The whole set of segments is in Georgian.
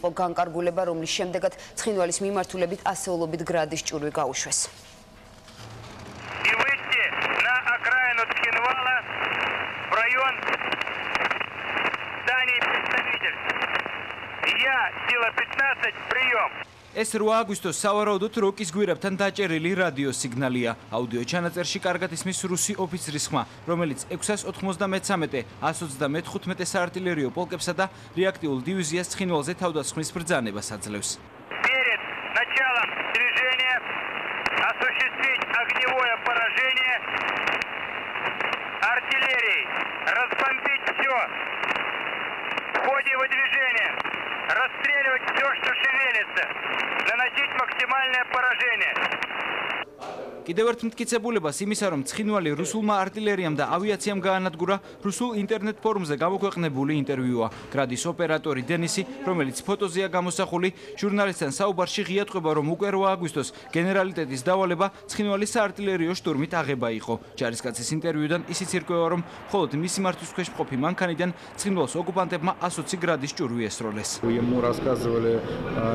იყო განკარგულება, რომლის შემდეგაც ცხინვალის მიმართულებით ასეულობით გრადის ჭურვი გაუშვეს. ეს 8 აგვისტოს სავარაუდოდ როკის გვირაბთან დაჭერილი რადიო სიგნალია. აუდიო ჩანაწერში კარგად ისმის რუსი ოფიცრის ხმა, რომელიც 693, 135 საარტილერიო პოლკებსა და რეაქტიულ დივიზიას ცხინვალზე თავდასხმის ბრძანებას აძლევს. Перед началом движения осуществить огневое поражение артиллерией, разбомбить все в ходе выдвижения, расстреливать все, что шевелится, наносить максимальное поражение. კიდევ ერთ მტკიცებულებას იმისა, რომ ცხინვალი რუსულმა არტილერიამ და ავიაციამ გაანადგურა, რუსულ ინტერნეტ ფორუმზე გამოქვეყნებული ინტერვიუა. გრადის ოპერატორი დენისი, რომელიც ფოტოზეა გამოსახული, ჟურნალისტთან საუბარში ღიატყვება, რომ უკვე 8 აგვისტოს გენერალიტეტის დავალება ცხინვალის საარტილერიო შტურმით აღება იყო. ჯარისკაცის ინტერვიუდან ისიც ირკვევა, რომ მხოლოდ მისი მართვის ქვეშ მყოფი მანქანიდან ცხინვალს ოკუპანტებმა 120 გრადის ჭურვი ესროლეს. Ему рассказывали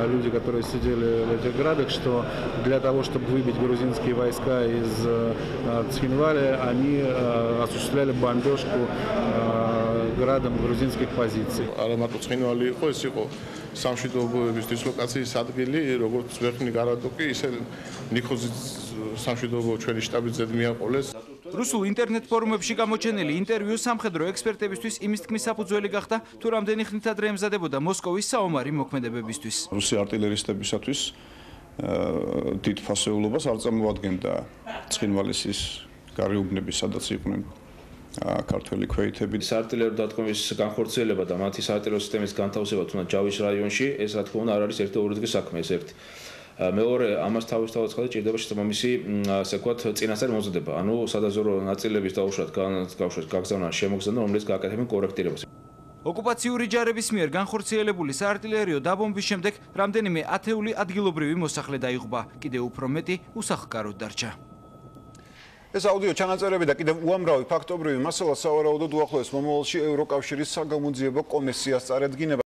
люди, которые сидели в этих градах, что для того, чтобы выбить грузинские войска из Цхинвали, они осуществляли бомбежку градом грузинских позиций. Аромату Цхинвали იყო ეს იყო სამშვიდობოების დისლოკაციის ადგილი, როგორც ვერხნი გარადოკი, ისე ნიქოზის სამშვიდობო ჩვენი შტაბის ზედ მიაყოლეს. რუსულ ინტერნეტ ფორუმებში გამოჩენილი ინტერვიუ სამხედრო ექსპერტებისთვის იმის თქმის საფუძველი გახდა, თუ რამდენი ხნით ადრე ემზადებოდა მოსკოვის საომარი მოქმედებებისთვის. რუსი არტილერისტებისათვის დიდ ფასეულობას არ წარმოადგენდა ცხინვალის ის გარეუბნები, სადაც იყვნენ ქართველი ქვეითები. საარტილერიო დატყვევის განხორციელება და მათი საარტილერიო სისტემის განთავსება თუნდაც ჯავის რაიონში, ეს რა თქმა უნდა არ არის ერთი ორ დღის საქმე, ეს ერთი. მეორე, ამას თავისთავად ჭირდება შესაბამისი, ასე ვთქვათ, წინასწარი მომზადება. ანუ სადაზვერვო ნაწილების დაუშვათ გაგზავნა, შემოგზავნა, რომელიც გააკეთებენ კორექტირებას. ოკუპაციური ჯარების მიერ განხორციელებული საარტილერიო დაბომბვის შემდეგ რამდენიმე ათეული ადგილობრივი მოსახლე დაიღუპა, კიდევ უფრო მეტი უსახლკაროდ დარჩა. ეს აუდიო ჩანაწერები და კიდევ უამრავი ფაქტობრივი მასალა სავარაუდოდ უახლოეს მომავალში ევროკავშირის საგამოძიებო კომისიას წარედგინება.